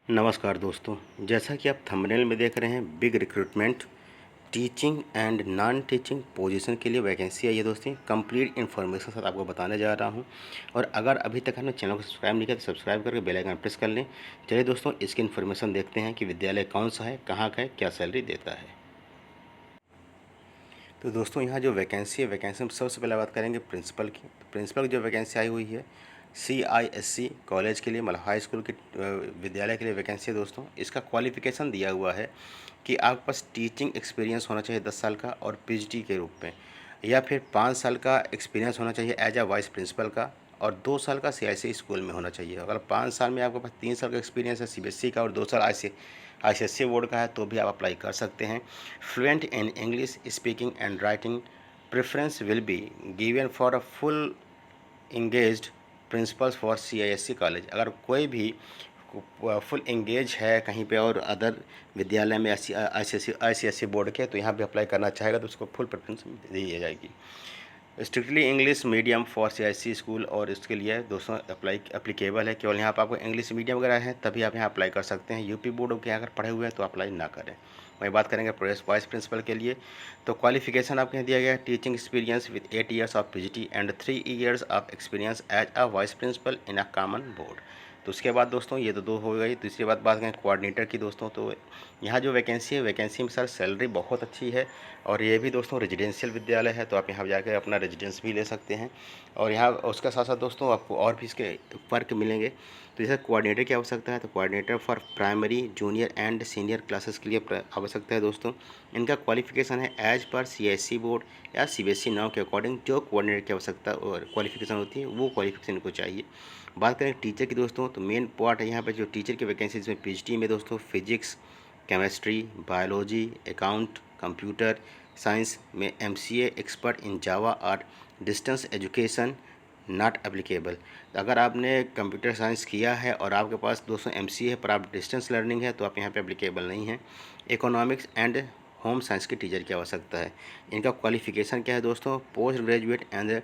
नमस्कार दोस्तों, जैसा कि आप थंबनेल में देख रहे हैं, big recruitment teaching and non teaching position के लिए वैकेंसी आई है दोस्तों। कंप्लीट इन्फॉर्मेशन साथ आपको बताने जा रहा हूं। और अगर अभी तक हमने चैनल को सब्सक्राइब नहीं किया तो सब्सक्राइब करके बेल आइकन प्रेस कर लें। चलिए दोस्तों, इसकी इन्फॉर्मेशन देखते हैं कि विद्यालय कौन सा है, कहाँ का है, क्या सैलरी देता है। तो दोस्तों, यहाँ जो वैकेंसी है, वैकेंसी में सबसे पहले बात करेंगे प्रिंसिपल की। तो प्रिंसिपल की जो वैकेंसी आई हुई है, CISC कॉलेज के लिए, मतलब हाई स्कूल के विद्यालय के लिए वैकेंसी है दोस्तों। इसका क्वालिफिकेशन दिया हुआ है कि आपके पास टीचिंग एक्सपीरियंस होना चाहिए 10 साल का, और PhD के रूप में, या फिर 5 साल का एक्सपीरियंस होना चाहिए एज अ वाइस प्रिंसिपल का, और 2 साल का CISC स्कूल में होना चाहिए। अगर 5 साल में आपके पास 3 साल का एक्सपीरियंस है CBSE का और 2 साल ICSE बोर्ड का है, तो भी आप अप्लाई कर सकते हैं। Fluent in English speaking and writing, preference will be given for a full engaged principles for CISC college. अगर कोई भी फुल इंगेज है कहीं पे और अदर विद्यालय में ICSE बोर्ड के, तो यहाँ भी अप्लाई करना चाहेगा तो उसको फुल प्रेफरेंस दी जाएगी। Strictly English medium for CISC school, और इसके लिए दोस्तों अप्लीकेबल है। केवल यहाँ पर आपको इंग्लिश मीडियम वगैरह है तभी आप यहाँ अप्लाई कर सकते हैं। यूपी बोर्ड के अगर पढ़े हुए हैं तो अप्लाई ना करें। वही बात करेंगे वाइस प्रिंसिपल के लिए। तो क्वालिफिकेशन आपको यहाँ दिया गया है, teaching experience with 8 years of PhD and 3 years of experience as a vice principal in a common board. तो उसके बाद दोस्तों, ये तो दो हो गई। दूसरी बात करें कोऑर्डिनेटर की दोस्तों, तो यहाँ जो वैकेंसी है, वैकेंसी में सर सैलरी बहुत अच्छी है। और ये भी दोस्तों रेजिडेंशियल विद्यालय है, तो आप यहाँ जाकर अपना रेजिडेंस भी ले सकते हैं। और यहाँ उसका साथ साथ दोस्तों आपको और भी इसके फ़र्क मिलेंगे। तो जैसे कोऑर्डिनेटर की आवश्यकता है, तो coordinator for primary junior and senior classes के लिए आवश्यकता है दोस्तों। इनका क्वालिफिकेशन है एज पर CISC बोर्ड या CBSE नाम के अकॉर्डिंग जो कोऑर्डिनेटर की आवश्यकता और क्वालिफिकेशन होती है, वो क्वालिफिकेशन इनको चाहिए। बात करें टीचर की दोस्तों, तो मेन पार्ट है यहाँ पर जो टीचर की वैकेंसी, इसमें PhD में दोस्तों physics, chemistry, biology, account, computer science में MCA एक्सपर्ट इन जावा और डिस्टेंस एजुकेशन नॉट एप्लीकेबल। अगर आपने कंप्यूटर साइंस किया है और आपके पास दोस्तों MCA है पर आप डिस्टेंस लर्निंग है, तो आप यहाँ पे एप्लीकेबल नहीं है। इकोनॉमिक्स एंड होम साइंस के टीचर की आवश्यकता है। इनका क्वालिफिकेशन क्या है दोस्तों, post graduate and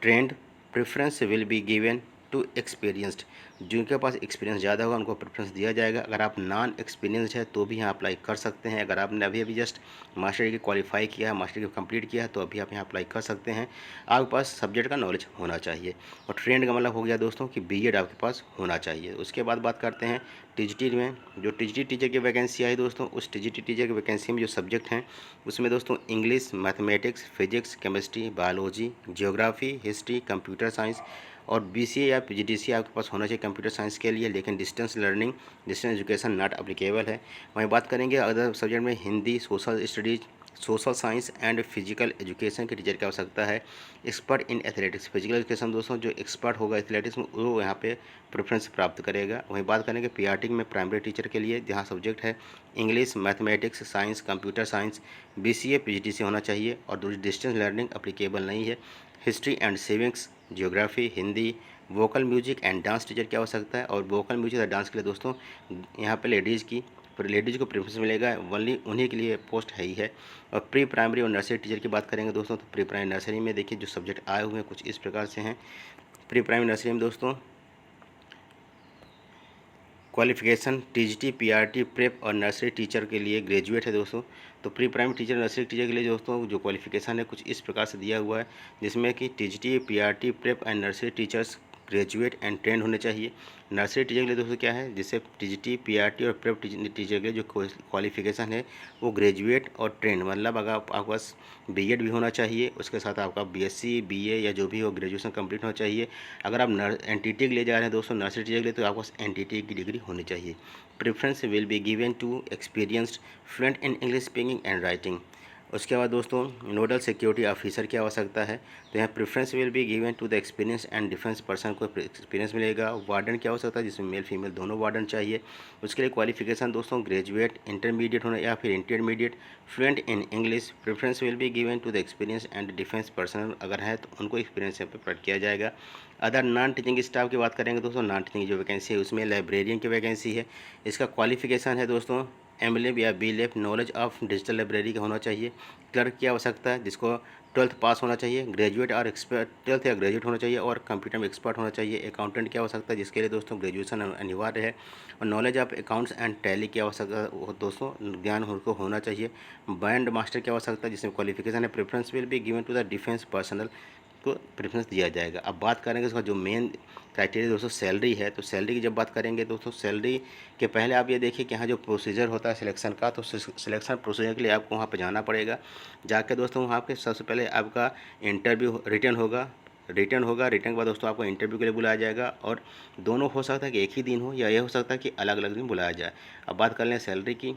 trained, preference will be given to experienced. जिनके पास एक्सपीरियंस ज़्यादा होगा उनको प्रेफरेंस दिया जाएगा। अगर आप नॉन एक्सपीरियंस है तो भी यहाँ अप्लाई कर सकते हैं। अगर आपने अभी जस्ट मास्टर डिग्री क्वालिफाई किया है, मास्टर डिग्री कंप्लीट किया है, तो अभी आप यहाँ अप्लाई कर सकते हैं। आपके पास सब्जेक्ट का नॉलेज होना चाहिए। और ट्रेंड का मतलब हो गया दोस्तों कि BEd आपके पास होना चाहिए। उसके बाद बात करते हैं TGT में। जो TGT टीचर की वैकेंसी आई दोस्तों, उस TGT टीचर की वैकेंसी में जो सब्जेक्ट हैं उसमें दोस्तों English, mathematics, physics, chemistry, biology, geography, history, computer science, और BCA या PGDCA आपके पास होना चाहिए कंप्यूटर साइंस के लिए। लेकिन distance learning, distance education not applicable है। वहीं बात करेंगे अदर सब्जेक्ट में Hindi, social studies, social science and physical education के टीचर की आवश्यकता है। Expert in athletics, physical education दोस्तों जो एक्सपर्ट होगा एथलेटिक्स में, वो यहाँ पे प्रेफरेंस प्राप्त करेगा। वहीं बात करेंगे PRT में प्राइमरी टीचर के लिए, जहाँ सब्जेक्ट है English, mathematics, science, computer science, BCA PGDCA होना चाहिए, और दूसरी डिस्टेंस लर्निंग एप्लीकेबल नहीं है। History and civics, geography, Hindi, vocal music and dance teacher की आवश्यकता है। और वोकल म्यूजिक और डांस के लिए दोस्तों यहाँ पे लेडीज़ को प्रेफरेंस मिलेगा, ओनली उन्हीं के लिए पोस्ट है ही है। और प्री प्राइमरी और नर्सरी टीचर की बात करेंगे दोस्तों, तो प्री प्राइमरी नर्सरी में देखिए जो सब्जेक्ट आए हुए हैं कुछ इस प्रकार से हैं। प्री प्राइमरी नर्सरी में दोस्तों क्वालिफिकेशन TGT, PRT, प्रेप और नर्सरी टीचर के लिए ग्रेजुएट है दोस्तों। तो pre primary teacher, nursery teacher के लिए दोस्तों जो क्वालिफिकेशन है कुछ इस प्रकार से दिया हुआ है, जिसमें कि TGT, PRT, prep and nursery teachers graduate and trend होने चाहिए। नर्सरी टीचर के लिए दोस्तों क्या है, जिससे TGT, PRT और प्रेप टीचर के लिए जो क्वालिफिकेशन है वो ग्रेजुएट और ट्रेंड, मतलब अगर आपके पास BEd भी होना चाहिए, उसके साथ आपका BSc, BA या जो भी हो ग्रेजुएशन कंप्लीट होना चाहिए। अगर आप NTT के लिए जा रहे हैं दोस्तों, नर्सरी टीचर के लिए, तो आपको NTT की डिग्री होनी चाहिए। Preference will be given to experienced fluent in English speaking and writing. उसके बाद दोस्तों नोडल सिक्योरिटी ऑफिसर की आवश्यकता है, तो यहाँ preference will be given to the experience and defence person को एक्सपीरियंस मिलेगा। वार्डन की आवश्यकता है, जिसमें मेल फीमेल दोनों वार्डन चाहिए। उसके लिए क्वालिफिकेशन दोस्तों ग्रेजुएट, इंटरमीडिएट होना या फिर intermediate, fluent in English. Preference will be given to the experience and defence person, अगर है तो उनको एक्सपीरियंस यहाँ पर प्रोवाइड किया जाएगा। अदर नॉन टीचिंग स्टाफ की बात करेंगे दोस्तों, नॉन टीचिंग जो वैकेंसी है उसमें लाइब्रेरियन की वैकेंसी है। इसका क्वालिफिकेशन है दोस्तों MLab या BLab, knowledge of digital library का होना चाहिए। क्लर्क की आवश्यकता है जिसको 12th पास होना चाहिए, ग्रेजुएट और एक्सपर्ट 12th या ग्रेजुएट होना चाहिए और कंप्यूटर में एक्सपर्ट होना चाहिए। अकाउंटेंट की आवश्यकता है जिसके लिए दोस्तों ग्रेजुएशन अनिवार्य है और knowledge of accounts and tally की आवश्यकता दोस्तों ज्ञान उनको होना चाहिए। बैंड मास्टर की आवश्यकता है जिसमें क्वालिफिकेशन है। Preference will be given to the defence personnel को प्रेफरेंस दिया जाएगा। अब बात करेंगे इसका जो मेन क्राइटेरिया दोस्तों सैलरी है, तो सैलरी की जब बात करेंगे दोस्तों सैलरी के पहले आप ये देखिए कि यहाँ जो प्रोसीजर होता है सिलेक्शन का, तो सिलेक्शन प्रोसीजर के लिए आपको वहाँ पर जाना पड़ेगा। जाके दोस्तों वहाँ पे सबसे पहले आपका इंटरव्यू रिटर्न होगा। रिटर्न के बाद दोस्तों आपको इंटरव्यू के लिए बुलाया जाएगा और दोनों हो सकता है कि एक ही दिन हो या ये हो सकता है कि अलग अलग दिन बुलाया जाए। अब बात कर लें सैलरी की,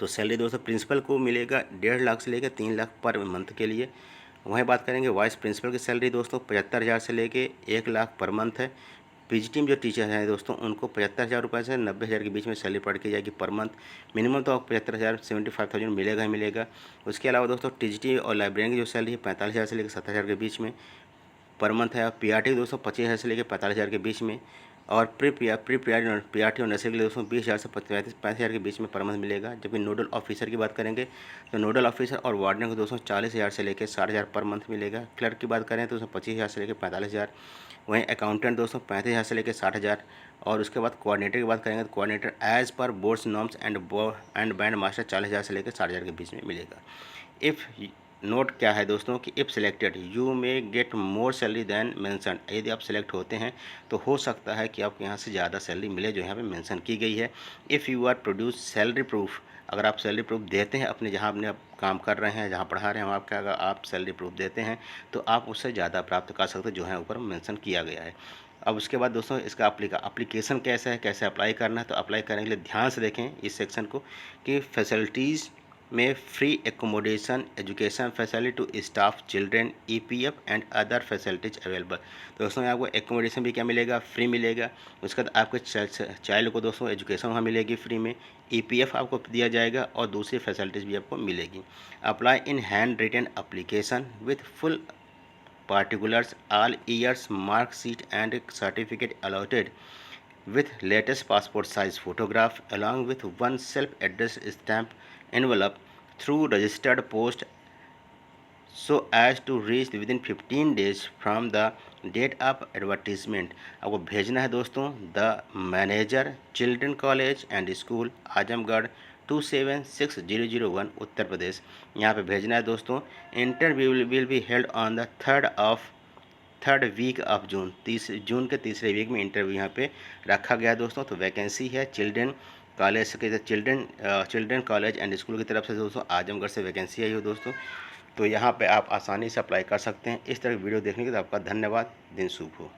तो सैलरी दोस्तों प्रिंसिपल को मिलेगा 1.5 लाख से लेकर 3 लाख पर मंथ के लिए। वहीं बात करेंगे वाइस प्रिंसिपल की सैलरी दोस्तों 75,000 से लेके 1 लाख पर मंथ है। पीजीटी में जो टीचर हैं दोस्तों उनको 75,000 रुपये से 90,000 के बीच में सैलरी पड़ के जाएगी पर मंथ। मिनिमम तो आपको 75,000 75,000 मिलेगा ही मिलेगा। उसके अलावा दोस्तों टीजीटी और लाइब्रेरियन की जो सैलरी है 45,000 से लेकर 70,000 के बीच में पर मंथ है। और पीआरटी दोस्तों 25,000 से लेकर 45,000 के बीच में। और पीआरटी और नर्सरी के लिए दोस्तों 20,000 से 35,000 के बीच में पर मंथ मिलेगा। जबकि नोडल ऑफिसर की बात करेंगे तो नोडल ऑफिसर और वार्डन को दोस्तों 40,000 से लेकर 60,000 पर मंथ मिलेगा। क्लर्क की बात करें तो उसमें 25,000 से लेकर 45,000। वहीं अकाउंटेंट दोस्तों 35,000 से लेकर 60,000। और उसके बाद कोऑर्डिनेटर की बात करेंगे तो coordinator as per boards norms and band master 40,000 से लेकर 60,000 के बीच में मिलेगा। इफ़ नोट क्या है दोस्तों कि if selected you may get more salary than mention. यदि आप सिलेक्ट होते हैं तो हो सकता है कि आपको यहाँ से ज़्यादा सैलरी मिले जो यहाँ पे मेंशन की गई है। If you are produce salary proof, अगर आप सैलरी प्रूफ देते हैं अपने जहाँ अपने आप काम कर रहे हैं, जहाँ पढ़ा रहे हैं वहाँ का अगर आप सैलरी प्रूफ देते हैं तो आप उससे ज़्यादा प्राप्त कर सकते हैं जो है ऊपर मेंशन किया गया है। अब उसके बाद दोस्तों इसका एप्लीकेशन कैसा है, कैसे अप्लाई करना है, तो अप्लाई करने के लिए ध्यान से देखें इस सेक्शन को कि फैसिलिटीज़ में free accommodation education facility to staff children EPF and other facilities available. तो दोस्तों आपको एकोमोडेशन भी क्या मिलेगा, फ्री मिलेगा। उसके बाद आपके चाइल्ड को दोस्तों एजुकेशन वहाँ मिलेगी फ्री में, EPF आपको दिया जाएगा और दूसरी फैसिलिटीज़ भी आपको मिलेगी। Apply in hand written application with full particulars, all years mark sheet and certificate allotted with latest passport size photograph along with one self addressed stamp envelope through registered post so as to reach within 15 days from the date of advertisement। आपको भेजना है दोस्तों the manager children college and school Azamgarh 276001 Uttar Pradesh. यहाँ पे भेजना है दोस्तों। Interview will be held on the third week of June. जून के तीसरे वीक में इंटरव्यू यहाँ पे रखा गया है दोस्तों। तो वैकेंसी है चिल्ड्रन कॉलेज एंड स्कूल की तरफ से दोस्तों आजमगढ़ से वैकेंसी आई हो दोस्तों। तो यहाँ पे आप आसानी से अप्लाई कर सकते हैं। इस तरह की वीडियो देखने के लिए आपका धन्यवाद। दिन शुभ हो।